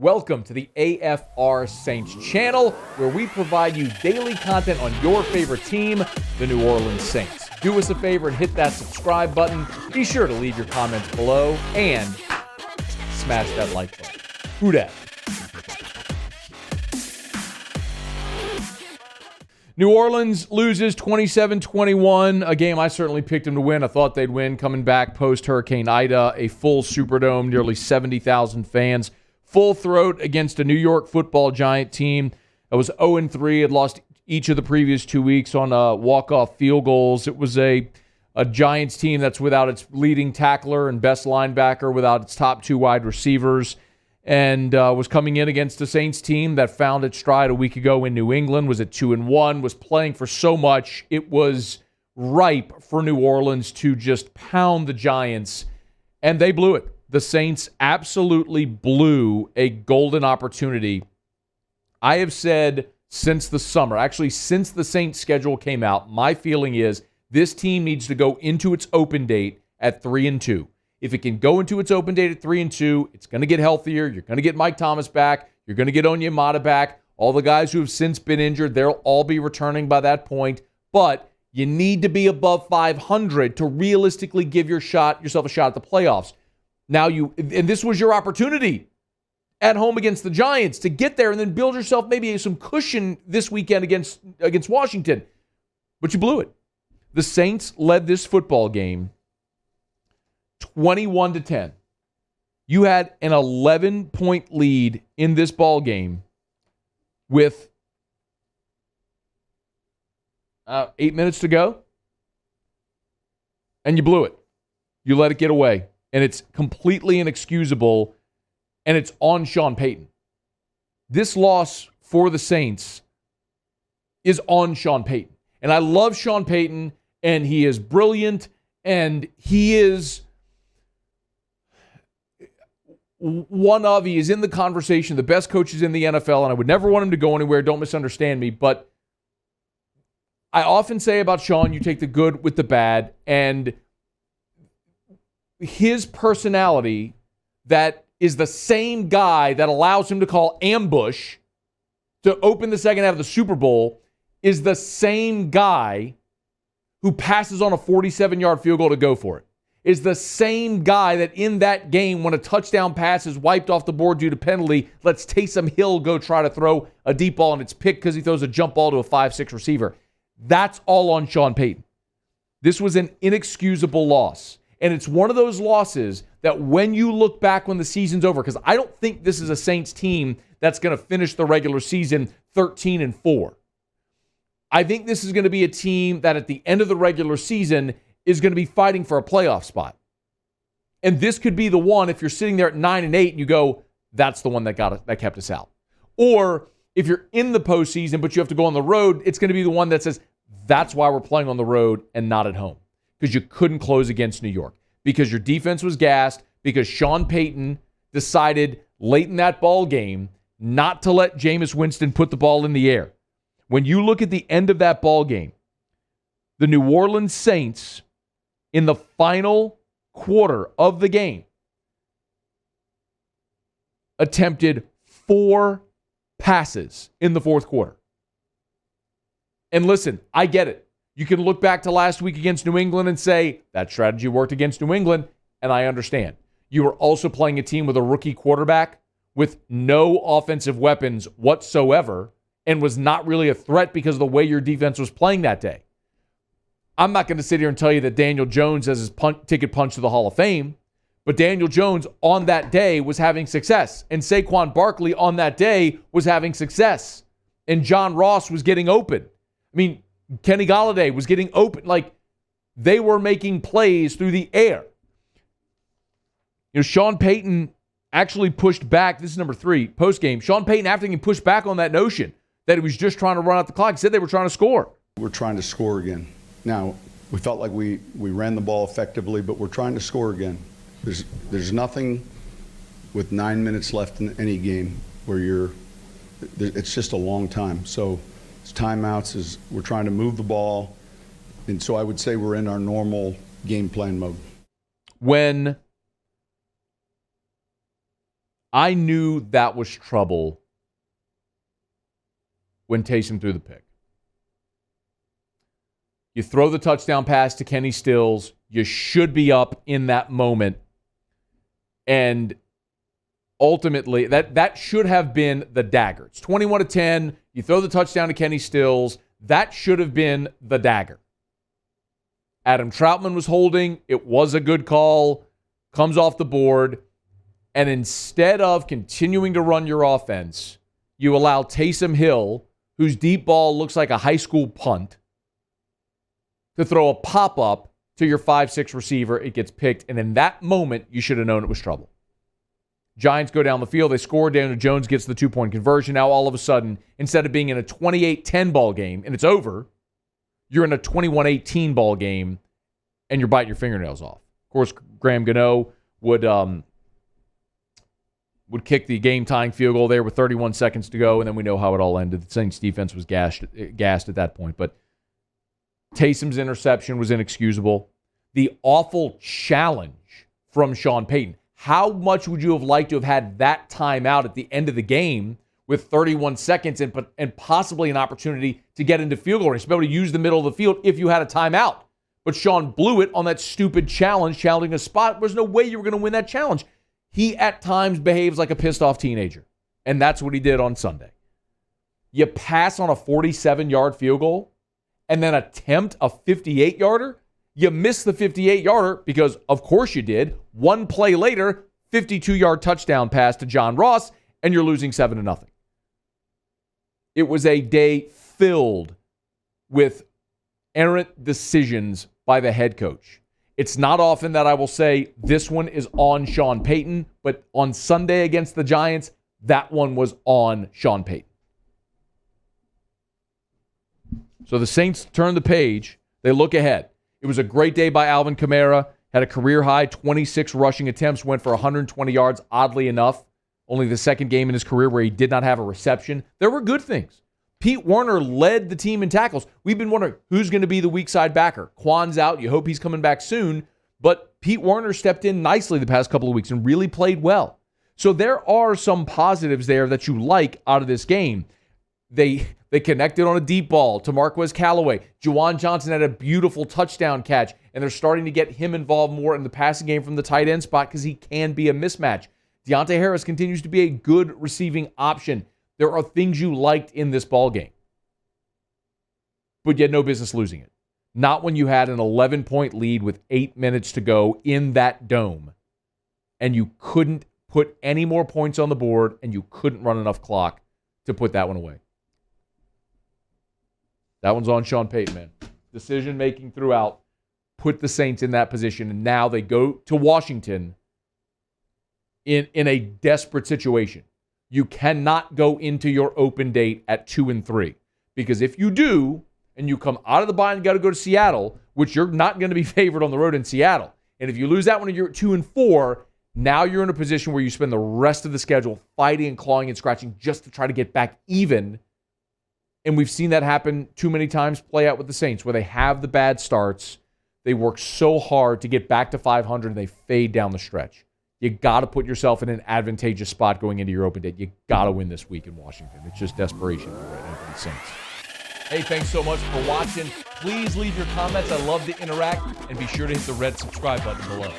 Welcome to the AFR Saints channel, where we provide you daily content on your favorite team, the New Orleans Saints. Do us a favor and hit that subscribe button. Be sure to leave your comments below and smash that like button. Who dat? New Orleans loses 27-21, a game I certainly picked them to win. I thought they'd win coming back post-Hurricane Ida, a full Superdome, nearly 70,000 fans. Full throat against a New York football Giant team that was 0-3, had lost each of the previous 2 weeks on walk-off field goals. It was a Giants team that's without its leading tackler and best linebacker, without its top two wide receivers, and was coming in against a Saints team that found its stride a week ago in New England, was at 2-1, was playing for so much. It was ripe for New Orleans to just pound the Giants, and they blew it. The Saints absolutely blew a golden opportunity. I have said since the summer, actually since the Saints schedule came out, my feeling is this team needs to go into its open date at 3-2. If it can go into its open date at 3-2, it's going to get healthier. You're going to get Mike Thomas back. You're going to get Onyemata back. All the guys who have since been injured, they'll all be returning by that point. But you need to be above 500 to realistically give yourself a shot at the playoffs. Now and this was your opportunity at home against the Giants to get there and then build yourself maybe some cushion this weekend against Washington. But you blew it. The Saints led this football game 21-10. You had an 11-point lead in this ball game with 8 minutes to go, and you blew it. You let it get away. And it's completely inexcusable, and it's on Sean Payton. This loss for the Saints is on Sean Payton. And I love Sean Payton, and he is brilliant, and he is he is in the conversation, the best coaches in the NFL, and I would never want him to go anywhere. Don't misunderstand me, but I often say about Sean, you take the good with the bad, and his personality that is the same guy that allows him to call ambush to open the second half of the Super Bowl is the same guy who passes on a 47-yard field goal to go for it. Is the same guy that in that game, when a touchdown pass is wiped off the board due to penalty, lets Taysom Hill go try to throw a deep ball and it's picked because he throws a jump ball to a 5-6 receiver. That's all on Sean Payton. This was an inexcusable loss. And it's one of those losses that when you look back when the season's over, because I don't think this is a Saints team that's going to finish the regular season 13-4. I think this is going to be a team that at the end of the regular season is going to be fighting for a playoff spot. And this could be the one, if you're sitting there at 9-8 and you go, that's the one that kept us out. Or if you're in the postseason but you have to go on the road, it's going to be the one that says, that's why we're playing on the road and not at home. Because you couldn't close against New York, because your defense was gassed, because Sean Payton decided late in that ball game not to let Jameis Winston put the ball in the air. When you look at the end of that ball game, the New Orleans Saints, in the final quarter of the game, attempted 4 passes in the fourth quarter. And listen, I get it. You can look back to last week against New England and say, that strategy worked against New England, and I understand. You were also playing a team with a rookie quarterback with no offensive weapons whatsoever and was not really a threat because of the way your defense was playing that day. I'm not going to sit here and tell you that Daniel Jones has his ticket punch to the Hall of Fame, but Daniel Jones on that day was having success, and Saquon Barkley on that day was having success, and John Ross was getting open. I mean, Kenny Golladay was getting open. Like, they were making plays through the air. You know, Sean Payton actually pushed back. This is number 3, post-game. Sean Payton, after he pushed back on that notion that he was just trying to run out the clock, he said they were trying to score. We're trying to score again. Now, we felt like we ran the ball effectively, but we're trying to score again. There's nothing with 9 minutes left in any game where it's just a long time. So timeouts we're trying to move the ball, and so I would say we're in our normal game plan mode. When I knew that was trouble when Taysom threw the pick. You throw the touchdown pass to Kenny Stills. You should be up in that moment. And ultimately, that should have been the dagger. It's 21-10. You throw the touchdown to Kenny Stills. That should have been the dagger. Adam Troutman was holding. It was a good call. Comes off the board. And instead of continuing to run your offense, you allow Taysom Hill, whose deep ball looks like a high school punt, to throw a pop-up to your 5'6" receiver. It gets picked. And in that moment, you should have known it was trouble. Giants go down the field. They score. Daniel Jones gets the 2-point conversion. Now, all of a sudden, instead of being in a 28-10 ball game, and it's over, you're in a 21-18 ball game, and you're biting your fingernails off. Of course, Graham Gano would kick the game-tying field goal there with 31 seconds to go, and then we know how it all ended. The Saints defense was gassed at that point. But Taysom's interception was inexcusable. The awful challenge from Sean Payton. How much would you have liked to have had that timeout at the end of the game with 31 seconds and possibly an opportunity to get into field goal range, to be able to use the middle of the field if you had a timeout? But Sean blew it on that stupid challenging a spot. There's no way you were going to win that challenge. He, at times, behaves like a pissed-off teenager, and that's what he did on Sunday. You pass on a 47-yard field goal and then attempt a 58-yarder? You miss the 58-yarder because, of course you did. One play later, 52-yard touchdown pass to John Ross, and you're losing 7-0. It was a day filled with errant decisions by the head coach. It's not often that I will say this one is on Sean Payton, but on Sunday against the Giants, that one was on Sean Payton. So the Saints turn the page. They look ahead. It was a great day by Alvin Kamara. Had a career-high 26 rushing attempts, went for 120 yards, oddly enough. Only the second game in his career where he did not have a reception. There were good things. Pete Werner led the team in tackles. We've been wondering who's going to be the weak side backer. Quan's out. You hope he's coming back soon. But Pete Werner stepped in nicely the past couple of weeks and really played well. So there are some positives there that you like out of this game. They connected on a deep ball to Marquez Callaway. Juwan Johnson had a beautiful touchdown catch, and they're starting to get him involved more in the passing game from the tight end spot because he can be a mismatch. Deontay Harris continues to be a good receiving option. There are things you liked in this ball game, but you had no business losing it. Not when you had an 11-point lead with 8 minutes to go in that dome, and you couldn't put any more points on the board, and you couldn't run enough clock to put that one away. That one's on Sean Payton, man. Decision-making throughout put the Saints in that position, and now they go to Washington in a desperate situation. You cannot go into your open date at 2-3, because if you do, and you come out of the bye and got to go to Seattle, which you're not going to be favored on the road in Seattle, and if you lose that one and you're at 2-4, now you're in a position where you spend the rest of the schedule fighting and clawing and scratching just to try to get back even. And we've seen that happen too many times play out with the Saints, where they have the bad starts, they work so hard to get back to 500, and they fade down the stretch. You got to put yourself in an advantageous spot going into your open date. You got to win this week in Washington. It's just desperation for the Saints. Hey, thanks so much for watching. Please leave your comments. I love to interact. And be sure to hit the red subscribe button below.